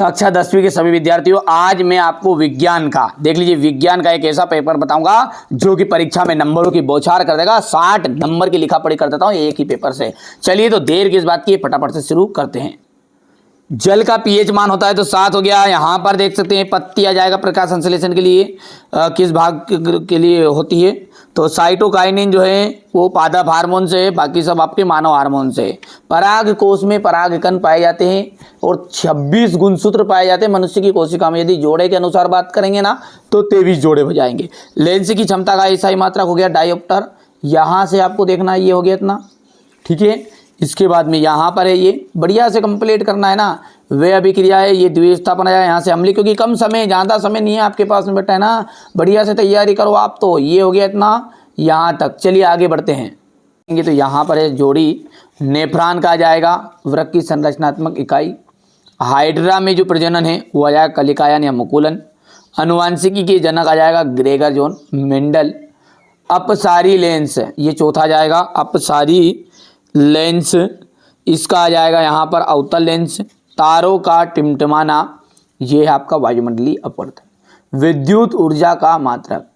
कक्षा 10वीं के सभी विद्यार्थियों, आज मैं आपको विज्ञान का देख लीजिए, विज्ञान का एक ऐसा पेपर बताऊंगा जो कि परीक्षा में नंबरों की बौछार कर देगा। 60 नंबर की लिखा पढ़ी कर देता हूं एक ही पेपर से। चलिए तो देर किस बात की, फटाफट से शुरू करते हैं। जल का पीएच मान होता है तो 7 हो गया। यहाँ पर देख सकते हैं पत्ती आ जाएगा प्रकाश संश्लेषण के लिए किस भाग के लिए होती है, तो साइटोकाइनिन जो है वो पादप हार्मोन से है, बाकी सब आपके मानव हार्मोन से है। पराग कोश में परागकण पाए जाते हैं और 26 गुणसूत्र पाए जाते हैं मनुष्य की कोशिका में। यदि जोड़े के अनुसार बात करेंगे ना तो 23 जोड़े हो जाएंगे। लेंस की क्षमता का ऐसा ही मात्रक हो गया डायोप्टर। यहाँ से आपको देखना ये हो गया इतना, ठीक है। इसके बाद में यहाँ पर है ये बढ़िया से कंप्लीट करना है ना, वे अभिक्रिया है, ये द्विस्थापन है यहाँ से अम्लीय, क्योंकि कम समय ज़्यादा समय नहीं है आपके पास में बेटा है ना, बढ़िया से तैयारी करो आप। तो ये हो गया इतना यहाँ तक। चलिए आगे बढ़ते हैं। तो यहाँ पर है जोड़ी नेफ्रॉन का आ जाएगा वृक्क की संरचनात्मक इकाई। हाइड्रा में जो प्रजनन है वो आ जाएगा कलिकायन या मुकुलन। अनुवांशिकी के जनक आ जाएगा ग्रेगर जॉन मेंडल। अपसारी लेंस ये चौथा जाएगा, अपसारी लेंस इसका आ जाएगा यहाँ पर अवतल लेंस। तारों का टिमटिमाना ये है आपका वायुमंडलीय अपवर्तन। विद्युत ऊर्जा का मात्रक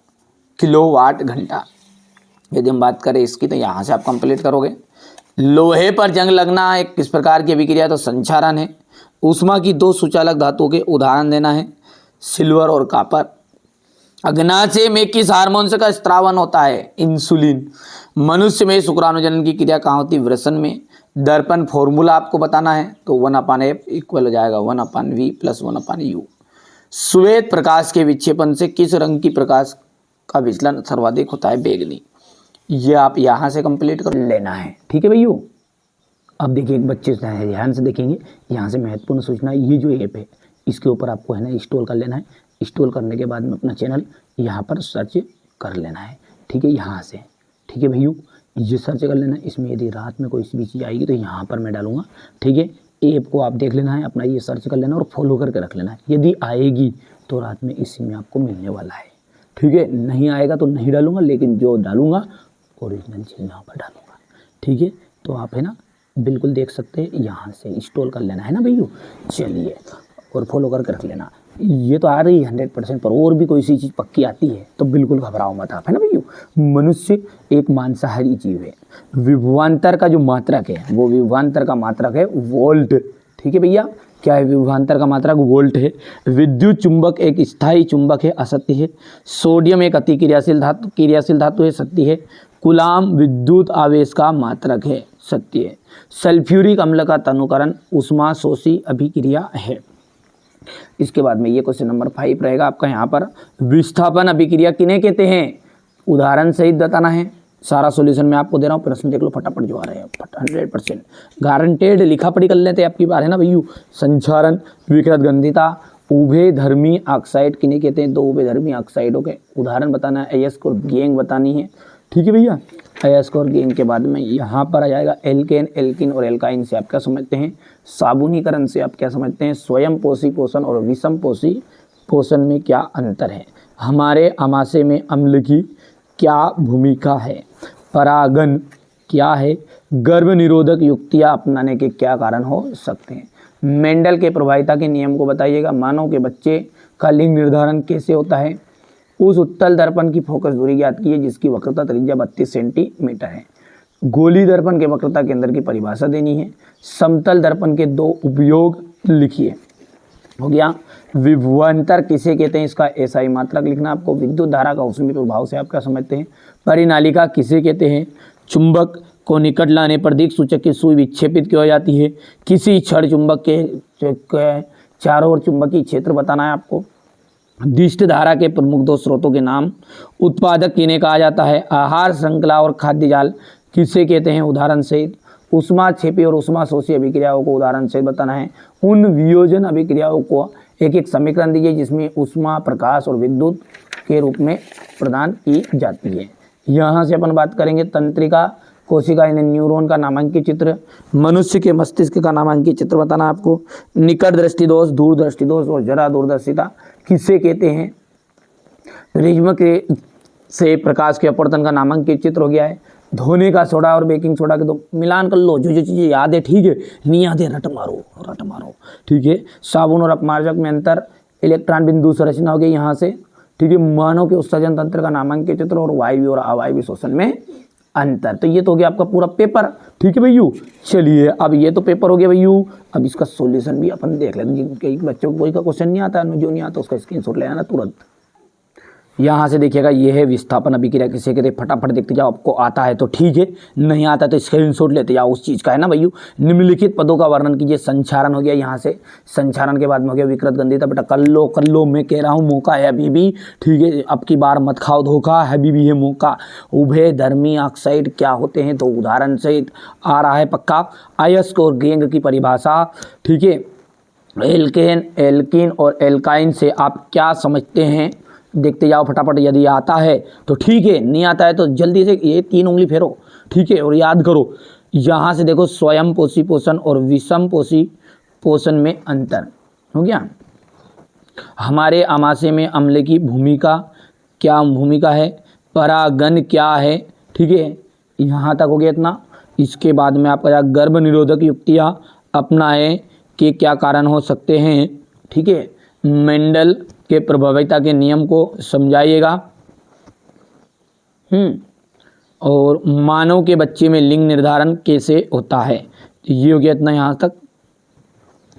किलोवाट घंटा। यदि हम बात करें इसकी तो यहाँ से आप कंप्लीट करोगे। लोहे पर जंग लगना एक किस प्रकार की अभिक्रिया, तो संक्षारण है। ऊष्मा की 2 सुचालक धातुओं के उदाहरण देना है, सिल्वर और कॉपर। अग्नाशय में किस हार्मोन का स्त्रावन होता है, इंसुलिन। मनुष्य में शुक्राणुजनन की क्रिया कहाँ होती है, वृषण में। दर्पण फॉर्मूला आपको बताना है तो 1/F इक्वल हो जाएगा 1/V + 1/U। श्वेत प्रकाश के विक्षेपण से किस रंग की प्रकाश का विचलन सर्वाधिक होता है, बैगनी। ये आप यहाँ से कंप्लीट कर लेना है, ठीक है भैया। अब देखिए एक बच्चे से ध्यान से देखेंगे, यहाँ से महत्वपूर्ण सूचना, ये जो ऐप है इसके ऊपर आपको है ना इंस्टॉल कर लेना है। इंस्टॉल करने के बाद में अपना चैनल यहाँ पर सर्च कर लेना है, ठीक है, यहाँ से, ठीक है भैया। ये सर्च कर लेना है। इसमें यदि रात में कोई भी चीज़ आएगी तो यहाँ पर मैं डालूंगा, ठीक है। ऐप को आप देख लेना है, अपना ये सर्च कर लेना और फॉलो करके रख लेना है। यदि आएगी तो रात में इसी में आपको मिलने वाला है, ठीक है। नहीं आएगा तो नहीं डालूंगा, लेकिन जो डालूंगा ओरिजिनल चीज़ यहाँ पर डालूंगा, ठीक है। तो आप है ना बिल्कुल देख सकते हैं, यहाँ से इंस्टॉल कर लेना है ना भैया। चलिए और फॉलो करके रख लेना। ये तो आ रही है 100%, पर और भी कोई सी चीज़ पक्की आती है तो बिल्कुल घबराओ मत आप, है ना भैया। मनुष्य एक मांसाहारी जीव है। विभवांतर का जो मात्रक है वो विभवांतर का मात्रक है वोल्ट, ठीक है भैया। क्या है विभवांतर का मात्रक, वोल्ट है। विद्युत चुंबक एक स्थायी चुंबक है, असत्य है। सोडियम एक अति क्रियाशील धातु है, सत्य है। कूलाम विद्युत आवेश का मात्रक है, सत्य है। सल्फ्यूरिक अम्ल का तनुकरण ऊष्माशोषी अभिक्रिया है। इसके बाद में ये क्वेश्चन नंबर 5 रहेगा आपका। यहाँ पर विस्थापन अभिक्रिया किन्हें कहते हैं, उदाहरण सहित बताना है। सारा सॉल्यूशन मैं आपको दे रहा हूँ, प्रश्न देख लो फटाफट जो आ रहे हैं 100% गारंटेड। लिखा पढ़ी कर लेते हैं आपकी बार, है ना भैया। संचारण, विकृत गंधिता, उभयधर्मी ऑक्साइड किन्हें कहते हैं, 2 उभयधर्मी ऑक्साइडों के उदाहरण बताना है। अयस्क और गैंग बतानी है, ठीक है भैया। अयस्क और गैंग के बाद में यहाँ पर आ जाएगा एल्केन, एल्किन और एल्काइन से आप क्या समझते हैं, साबुनीकरण से आप क्या समझते हैं, स्वयं पोषी पोषण और विषम पोषी पोषण में क्या अंतर है। हमारे आमाशय में अम्ल की क्या भूमिका है। परागन क्या है। गर्भ निरोधक युक्तियाँ अपनाने के क्या कारण हो सकते हैं। मेंडल के प्रभाविता के नियम को बताइएगा। मानव के बच्चे का लिंग निर्धारण कैसे होता है। उस उत्तल दर्पण की फोकस दूरी ज्ञात कीजिए जिसकी वक्रता त्रिज्या 32 सेंटीमीटर है। गोली दर्पण के वक्रता केंद्र की परिभाषा देनी है। समतल दर्पण के 2 उपयोग लिखिए, हो गया। विभवांतर किसे कहते हैं, इसका एसआई मात्रक लिखना आपको। विद्युत धारा का ऊष्मीय प्रभाव से आप क्या समझते हैं। परिनालिका किसे कहते हैं। चुंबक को निकट लाने पर दिक् सूचक की सुई विक्षेपित क्यों हो जाती है। किसी क्षण चुंबक के चारों ओर चुंबकीय क्षेत्र बताना है आपको। दिष्ट धारा के प्रमुख 2 स्रोतों के नाम। उत्पादक किन्हें कहा जाता है। आहार श्रृंखला और खाद्य जाल किसे कहते हैं, उदाहरण सहित। ऊष्मा क्षेपी और ऊष्माशोषी अभिक्रियाओं को उदाहरण सहित बताना है। उन वियोजन अभिक्रियाओं को एक एक समीकरण दीजिए जिसमें ऊष्मा, प्रकाश और विद्युत के रूप में प्रदान की जाती है। यहाँ से अपन बात करेंगे तंत्रिका, कोशिका यानी न्यूरॉन का नामांकित चित्र। मनुष्य के मस्तिष्क का नामांकित चित्र बताना आपको। निकट दृष्टि दोष, दूर दृष्टि दोष और जरा दूरदर्शिता किसे कहते हैं। प्रिज्म के से प्रकाश के अपवर्तन का नामांकित चित्र हो गया है। धोने का सोडा और बेकिंग सोडा के दो मिलान कर लो, जो जो चीज़ें याद है ठीक है, नहीं याद है रट मारो ठीक है। साबुन और अपमार्जक में अंतर, इलेक्ट्रॉन बिंदु संरचना हो गई यहाँ से ठीक है। मानव के उत्सर्जन तंत्र का नामांकित चित्र और वायु और अवायवीय शोषण में अंतर। तो ये तो हो गया आपका पूरा पेपर ठीक है भैयू। चलिए अब ये तो पेपर हो गया भैयू, अब इसका सॉल्यूशन भी अपन देख लेते हैं। जिनके बच्चों को कोई का क्वेश्चन नहीं आता, जो नहीं आता उसका स्क्रीनशॉट ले आना तुरंत। यहाँ से देखिएगा ये है विस्थापन अभिक्रिया किसे कहते हैं, फटाफट देखते जाओ, आपको आता है तो ठीक है, नहीं आता तो स्क्रीनशॉट लेते जाओ उस चीज़ का, है ना भैयू। निम्नलिखित पदों का वर्णन कीजिए। संचारण हो गया, यहाँ से संचारण के बाद में हो गया विकृत गंधिता। बेटा कर लो मैं कह रहा हूँ, मौका है अभी भी ठीक है, अब की बार मत खाओ धोखा, अभी भी है मौका। उभय धर्मी ऑक्साइड क्या होते हैं, तो उदाहरण सहित आ रहा है पक्का। अयस्क और गेंग की परिभाषा ठीक है। एल्किन और एल्काइन से आप क्या समझते हैं, देखते जाओ फटाफट। यदि आता है तो ठीक है, नहीं आता है तो जल्दी से ये 3 उंगली फेरो ठीक है, और याद करो। यहाँ से देखो स्वयं पोषी पोषण और विषम पोषी पोषण में अंतर हो गया। हमारे आमाशय में अम्ल की भूमिका क्या भूमिका है, परागन क्या है ठीक है, यहाँ तक हो गया इतना। इसके बाद में आपका गर्भ निरोधक युक्तियाँ अपनाएं के क्या कारण हो सकते हैं ठीक है। मेंडल के प्रभाविता के नियम को समझाइएगा। और मानव के बच्चे में लिंग निर्धारण कैसे होता है, तो ये हो गया इतना यहाँ तक।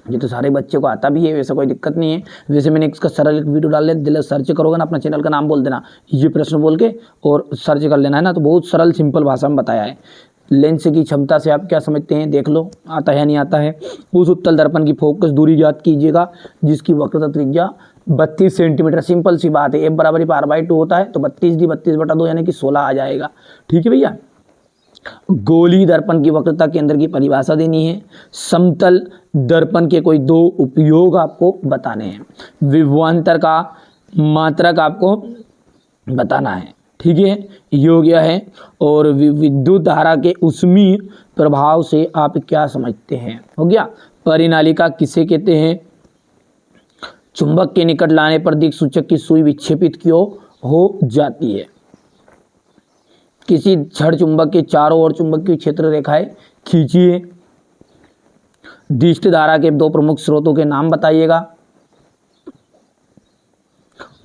ये तो सारे बच्चों को आता भी है, वैसा कोई दिक्कत नहीं है। वैसे मैंने इसका सरल एक वीडियो डाल दिया, दिल सर्च करोगे ना, अपना चैनल का नाम बोल देना, ये प्रश्न बोल के और सर्च कर लेना है ना, तो बहुत सरल सिंपल भाषा में बताया है। लेंस की क्षमता से आप क्या समझते हैं, देख लो आता है नहीं आता है। उस उत्तल दर्पण की फोकस दूरी ज्ञात कीजिएगा जिसकी वक्रता त्रिज्या 32 सेंटीमीटर। सिंपल सी बात है, F बराबर r/2 होता है तो 32D32/2 यानी कि 16 आ जाएगा ठीक है भैया। गोली दर्पण की वक्रता केंद्र की परिभाषा देनी है। समतल दर्पण के कोई 2 उपयोग आपको बताने हैं। विभवांतर का मात्रक आपको बताना है ठीक है, ये हो गया है। और विद्युत धारा के ऊष्मीय प्रभाव से आप क्या समझते हैं, हो गया। परिनालिका किसे कहते हैं, चुंबक के निकट लाने पर दिक्सूचक की सुई विक्षेपित क्यों हो जाती है। किसी छड़ चुंबक के चारों ओर चुंबकीय क्षेत्र रेखाएं खींचिए। दिष्ट धारा के 2 प्रमुख स्रोतों के नाम बताइएगा।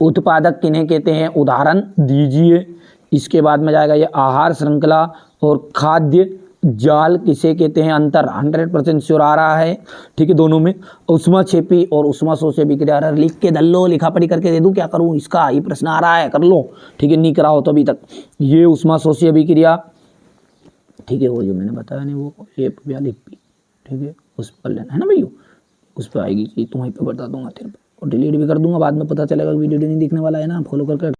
उत्पादक किन्हें कहते हैं, उदाहरण दीजिए। इसके बाद में जाएगा ये आहार श्रृंखला और खाद्य जाल किसे कहते हैं, अंतर 100% श्योर आ रहा है ठीक है दोनों में। उष्माक्षेपी और उष्माशोषी अभिक्रिया लिख के दल लो, लिखा पढ़ी करके दे दूं, क्या करूं इसका, ये प्रश्न आ रहा है कर लो ठीक है, नहीं करा हो तो अभी तक। ये उष्माशोषी अभिक्रिया ठीक है, वो जो मैंने बताया नहीं वो F42 ठीक है, उस पर लेना है ना भैया, उस पर आएगी, तुम वहीं पर बता दूंगा तेरे को, और डिलीट भी कर दूंगा बाद में, पता चलेगा वीडियो नहीं दिखने वाला है ना, फॉलो करके